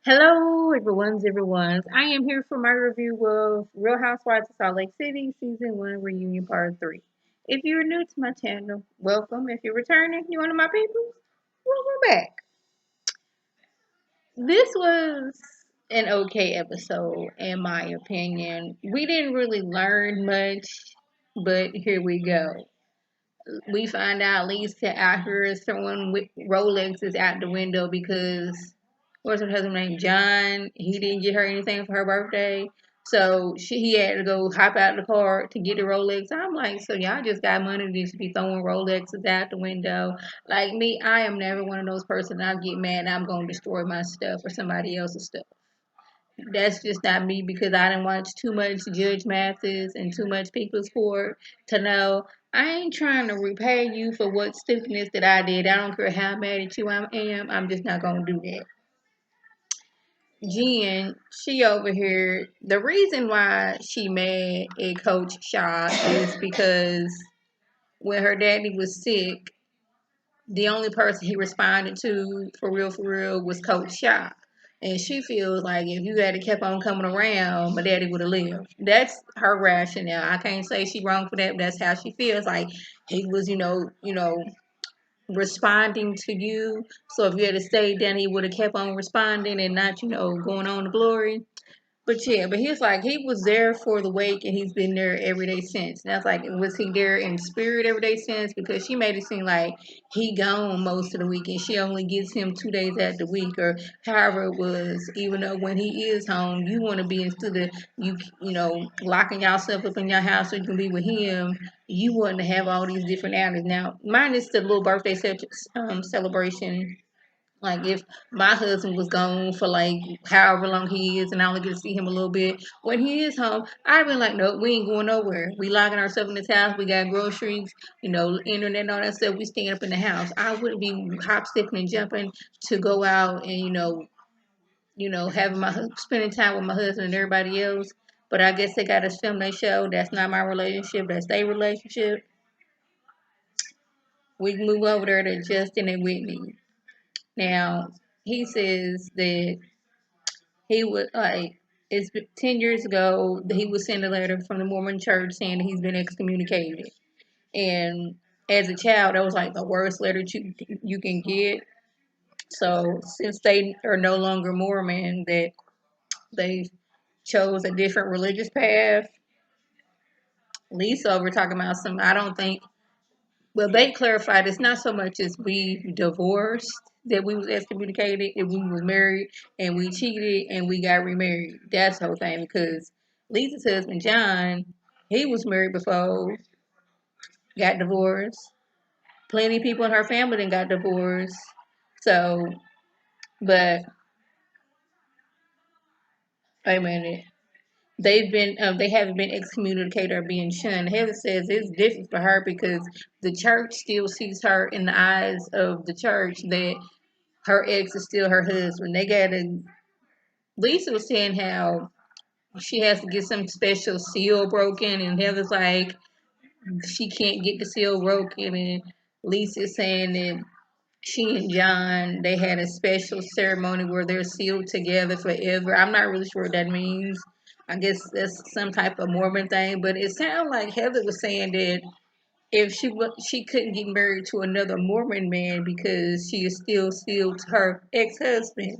Hello, everyone's. I am here for my review of Real Housewives of Salt Lake City, Season 1, Reunion Part 3. If you're new to my channel, welcome. If you're returning, you're one of my people, welcome back. This was an okay episode, in my opinion. We didn't really learn much, but here we go. We find out Lisa out here is throwing Rolexes out the window because what's her husband name? John. He didn't get her anything for her birthday. So he had to go hop out the car to get the Rolex. I'm like, so y'all just got money to just be throwing Rolexes out the window. Like me, I am never one of those persons. I get mad. I'm gonna destroy my stuff or somebody else's stuff. That's just not me because I didn't watch too much Judge Mathis and too much People's Court to know I ain't trying to repay you for what stupidness that I did. I don't care how mad at you I am. I'm just not gonna do that. Jen, she over here. The reason why she mad at Coach Shaw is because when her daddy was sick, the only person he responded to for real was Coach Shaw. And she feels like if you had kept on coming around, my daddy would have lived. That's her rationale. I can't say she wrong for that, but that's how she feels. Like he was, responding to you. So if you had stayed, then he would have kept on responding and not, going on to glory. But yeah, but he's like he was there for the wake and he's been there every day since. And that's like, was he there in spirit every day since? Because she made it seem like he gone most of the week and she only gives him 2 days out the week or however it was. Even though when he is home, you want to be instead of locking yourself up in your house so you can be with him. You want to have all these different outings. Now, mine is the little birthday celebration like if my husband was gone for like however long he is, and I only get to see him a little bit, when he is home, I've been like, nope, we ain't going nowhere. We locking ourselves in this house. We got groceries, internet, and all that stuff. We staying up in the house. I wouldn't be hop, skipping, and jumping to go out and having spending time with my husband and everybody else. But I guess they got us film their show. That's not my relationship. That's their relationship. We can move over there to Justin and Whitney. Now he says that he would like it's 10 years ago that he was sent a letter from the Mormon church saying that he's been excommunicated. And as a child, that was like the worst letter you can get. So since they are no longer Mormon, that they chose a different religious path. Lisa, we're talking about some. I don't think. Well, they clarified it's not so much as we divorced that we was excommunicated, if we was married and we cheated and we got remarried. That's the whole thing because Lisa's husband John, he was married before, got divorced. Plenty of people in her family then got divorced. So, but wait a minute. They haven't been excommunicated or being shunned. Heaven says it's different for her because the church still sees her in the eyes of the church that her ex is still her husband. They got to. Lisa was saying how she has to get some special seal broken, and Heather's like she can't get the seal broken, and Lisa's saying that she and John they had a special ceremony where they're sealed together forever. I'm not really sure what that means. I guess that's some type of Mormon thing, but it sounded like Heather was saying that if she couldn't get married to another Mormon man because she is still sealed to her ex-husband.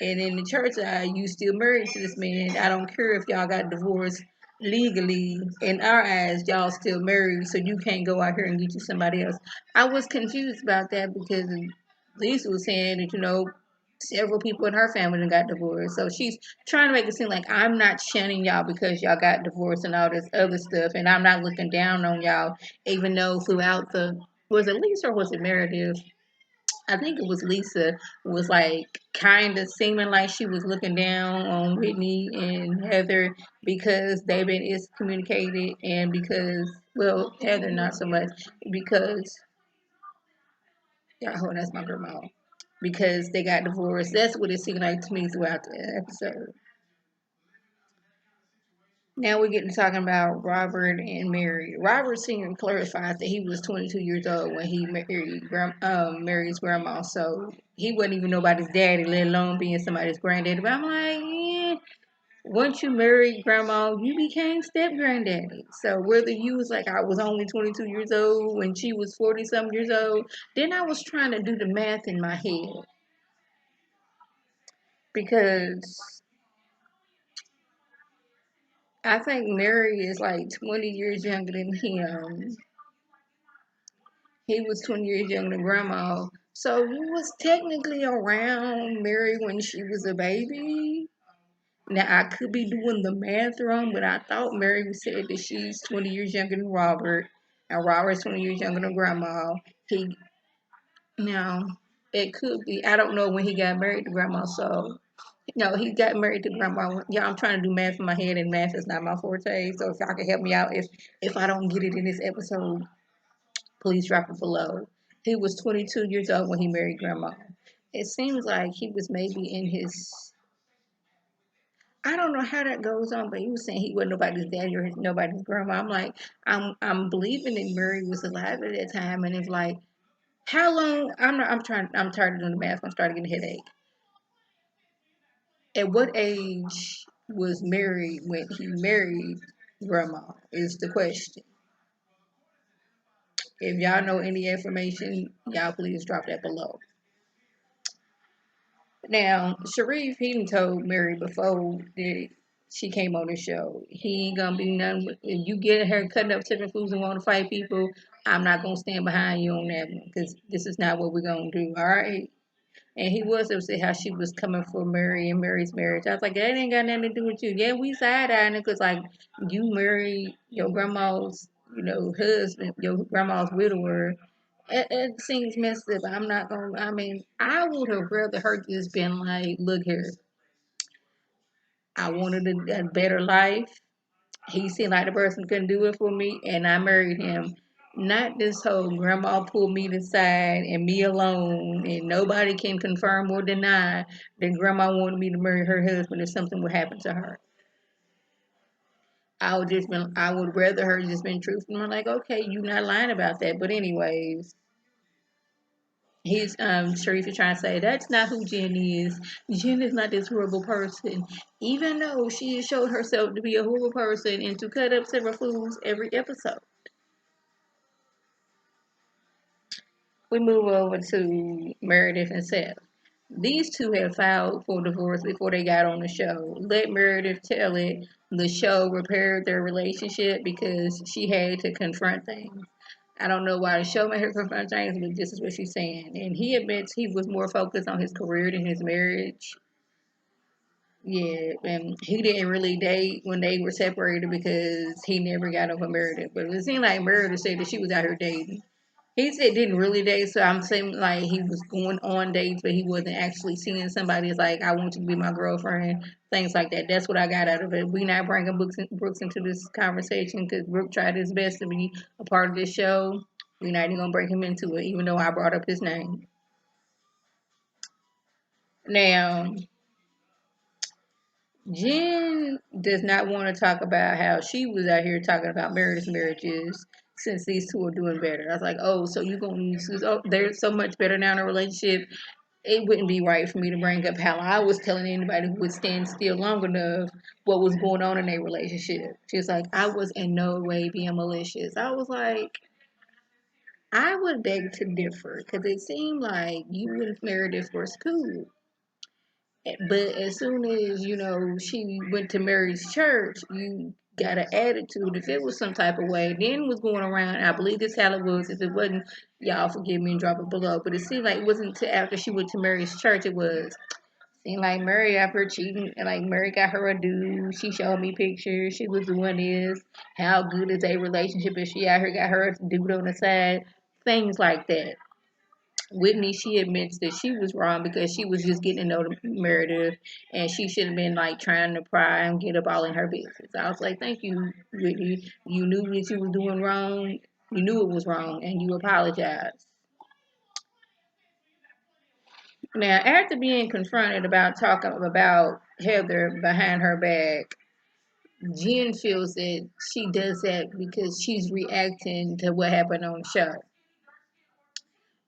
And in the church you still married to this man. I don't care if y'all got divorced legally. In our eyes, y'all still married, so you can't go out here and get you somebody else. I was confused about that because Lisa was saying that, several people in her family done got divorced. So she's trying to make it seem like I'm not shunning y'all because y'all got divorced and all this other stuff. And I'm not looking down on y'all, even though throughout was it Lisa or was it Meredith? I think it was Lisa was like kind of seeming like she was looking down on Whitney and Heather because they've been excommunicated and because well Heather not so much because yeah hold on, that's my grandma because they got divorced. That's what it seemed like to me throughout the episode. Now we're getting to talking about Robert and Mary. Robert Sr. clarified that he was 22 years old when he Mary's grandma, so he wasn't even nobody's daddy, let alone being somebody's granddaddy. But I'm like, yeah, once you married grandma, you became step granddaddy. So whether you was like I was only 22 years old when she was 40 some years old, then I was trying to do the math in my head because I think Mary is like 20 years younger than him. He was 20 years younger than grandma. So you was technically around Mary when she was a baby. Now I could be doing the math wrong, but I thought Mary said that she's 20 years younger than Robert, and Robert's 20 years younger than grandma. He now it could be. I don't know when he got married to grandma, so no, he got married to grandma. Yeah, I'm trying to do math in my head, and math is not my forte. So if y'all can help me out, if I don't get it in this episode, please drop it below. He was 22 years old when he married grandma. It seems like he was maybe in his. I don't know how that goes on, but he was saying he wasn't nobody's daddy or nobody's grandma. I'm like, I'm believing that Mary was alive at that time, and it's like, how long? I'm tired of doing the math. I'm starting to get a headache. At what age was Mary when he married grandma? Is the question. If y'all know any information, y'all please drop that below. Now, Sharif, he done told Mary before that she came on the show. He ain't gonna be none. If you get her cutting up different foods and want to fight people, I'm not gonna stand behind you on that one because this is not what we're gonna do. All right. And he was upset how she was coming for Mary and Mary's marriage. I was like, that ain't got nothing to do with you. Yeah, we side eyeing it because like you married your grandma's, husband, your grandma's widower. It seems messed up. I'm not gonna. I mean, I would have rather her just been like, "Look here, I wanted a better life. He seemed like the person who couldn't do it for me, and I married him." Not this whole grandma pulled me to the side and me alone, and nobody can confirm or deny that grandma wanted me to marry her husband if something would happen to her. I would rather her just been truthful. I'm like, okay, you not lying about that. But anyways, he's Sharif is trying to say that's not who Jen is. Jen is not this horrible person, even though she has showed herself to be a horrible person and to cut up several fools every episode. We move over to Meredith and Seth. These two had filed for divorce before they got on the show. Let Meredith tell it. The show repaired their relationship because she had to confront things. I don't know why the show made her confront things, but this is what she's saying. And he admits he was more focused on his career than his marriage. Yeah, and he didn't really date when they were separated because he never got over Meredith. But it seemed like Meredith said that she was out here dating. He said didn't really date, so I'm saying like he was going on dates, but he wasn't actually seeing somebody. It's like I want you to be my girlfriend, things like that. That's what I got out of it. We not bringing Brooks into this conversation because Brooke tried his best to be a part of this show. We're not even gonna bring him into it, even though I brought up his name. Now, Jen does not want to talk about how she was out here talking about marriages since these two are doing better. I was like, oh, so you gonna use oh, they're so much better now in a relationship. It wouldn't be right for me to bring up how I was telling anybody who would stand still long enough what was going on in their relationship. She's like, I was in no way being malicious. I was like, I would beg to differ because it seemed like you and Meredith were cool. But as soon as, she went to Mary's church, you got an attitude. If it was some type of way, then was going around, I believe this how it was. If it wasn't, y'all forgive me and drop it below. But it seemed like it wasn't until after she went to Mary's church, it was. Seemed like Mary after cheating, and like Mary got her a dude. She showed me pictures. She was doing this. How good is a relationship if she out here got her a dude on the side? Things like that. Whitney, she admits that she was wrong because she was just getting to know Meredith and she should have been like trying to pry and get up all in her business. I was like, thank you, Whitney. You knew what you was doing wrong. You knew it was wrong and you apologized. Now, after being confronted about talking about Heather behind her back, Jen feels that she does that because she's reacting to what happened on the show.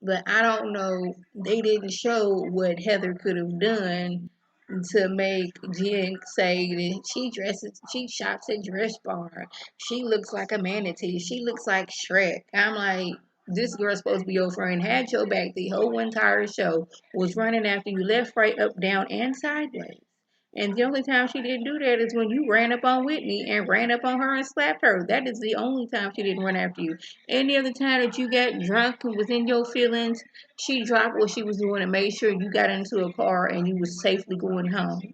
But I don't know. They didn't show what Heather could have done to make Jen say that she shops at Dress Bar. She looks like a manatee. She looks like Shrek. I'm like, this girl's supposed to be your friend. Had your back the whole entire show. Was running after you left, right, up, down, and sideways. And the only time she didn't do that is when you ran up on Whitney and ran up on her and slapped her. That is the only time she didn't run after you. Any other time that you got drunk and was in your feelings, she dropped what she was doing and made sure you got into a car and you was safely going home.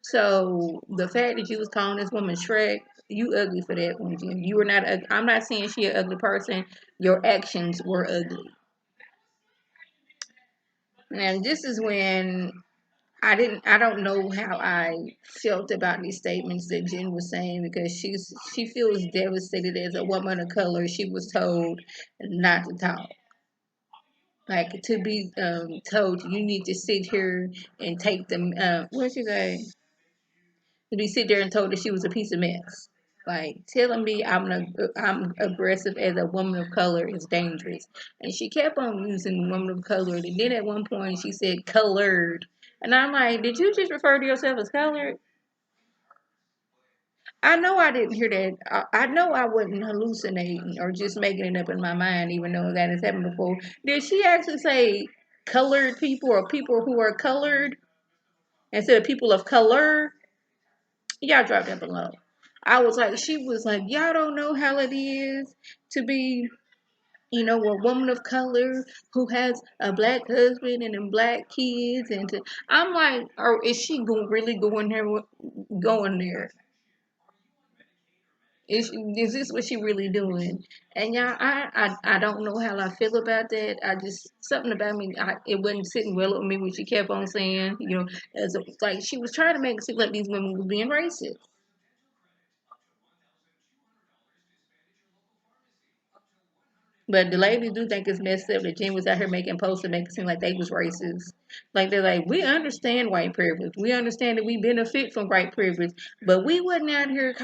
So the fact that you was calling this woman Shrek, you ugly for that one, Jim. You were not. I'm not saying she an ugly person. Your actions were ugly. And this is when I don't know how I felt about these statements that Jen was saying because she feels devastated as a woman of color. She was told not to talk. Like to be told you need to sit here and take them. What did she say? To be sit there and told that she was a piece of mess. Like telling me I'm aggressive as a woman of color is dangerous. And she kept on using woman of color. And then at one point she said colored. And I'm like, did you just refer to yourself as colored? I know I didn't hear that. I know I wasn't hallucinating or just making it up in my mind, even though that has happened before. Did she actually say colored people or people who are colored instead of people of color? Y'all drop that below. I was like, she was like, y'all don't know how it is to be, a woman of color who has a black husband and then black kids. And I'm like, or is she really going there? Is this what she really doing? And y'all, I don't know how I feel about that. I just something about me, it wasn't sitting well with me when she kept on saying, like she was trying to make it seem like these women were being racist. But the ladies do think it's messed up that Jen was out here making posts and making it seem like they was racist. Like they're like, we understand white privilege. We understand that we benefit from white privilege, but we wasn't out here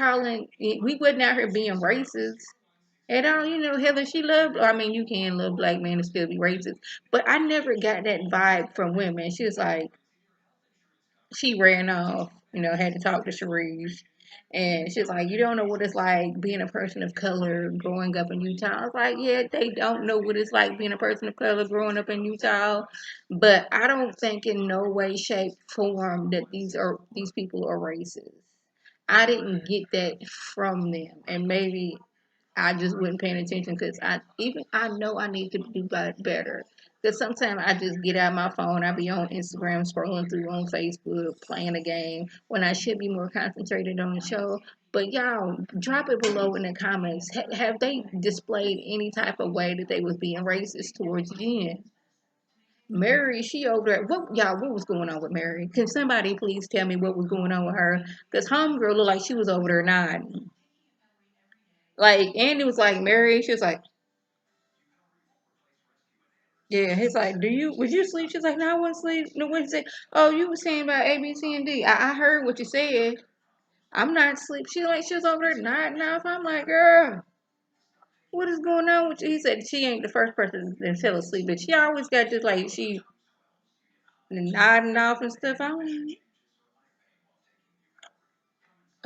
being racist. At all, Heather, she loved, I mean, you can love black men and still be racist, but I never got that vibe from women. She was like, she ran off, had to talk to Cherise. And she's like, you don't know what it's like being a person of color growing up in Utah. I was like, yeah, they don't know what it's like being a person of color growing up in Utah. But I don't think in no way, shape, form that these people are racist. I didn't get that from them. And maybe I just wasn't paying attention because I know I need to do better. Because sometimes I just get out my phone, I be on Instagram scrolling through on Facebook, playing a game when I should be more concentrated on the show. But y'all, drop it below in the comments. Have they displayed any type of way that they was being racist towards Jen? Mary, she over there. What was going on with Mary? Can somebody please tell me what was going on with her? Because homegirl looked like she was over there nodding. Like Andy was like, Mary, she was like, yeah, he's like, would you sleep? She's like, no, I wasn't sleep. No, what you say? Oh, you were saying about A, B, C, and D. I heard what you said. I'm not asleep. She was over there nodding off. I'm like, girl, what is going on with you? He said she ain't the first person that fell asleep, but she always got just like she nodding off and stuff.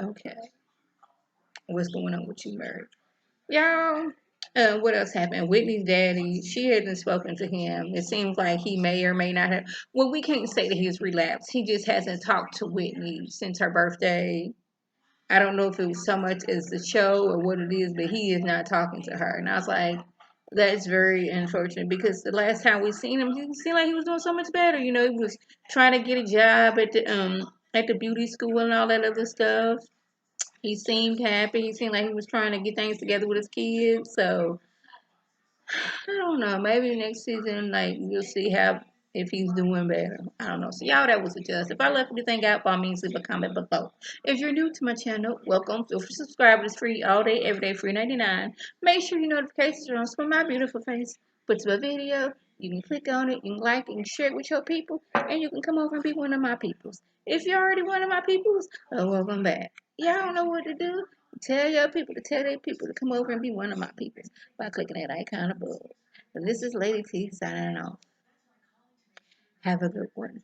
Okay, what's going on with you, Mary? Y'all, what else happened? Whitney's daddy, she hasn't spoken to him. It seems like he may or may not have. Well, we can't say that he's relapsed. He just hasn't talked to Whitney since her birthday. I don't know if it was so much as the show or what it is, but he is not talking to her. And I was like, that's very unfortunate because the last time we seen him, he seemed like he was doing so much better. He was trying to get a job at the beauty school and all that other stuff. He seemed happy. He seemed like he was trying to get things together with his kids. So I don't know. Maybe next season, like we'll see how if he's doing better. I don't know. So y'all, that was a just. If I left anything out, by all means, leave a comment below. If you're new to my channel, welcome. Feel free to subscribe. It's free all day, every day, free 99. Make sure your notifications are on. So my beautiful face. Put to a video. You can click on it, you can like it, you can share it with your people, and you can come over and be one of my peoples. If you're already one of my peoples, welcome back. Y'all don't know what to do. Tell your people to tell their people to come over and be one of my peoples by clicking that icon above. This is Lady T signing off. Have a good one.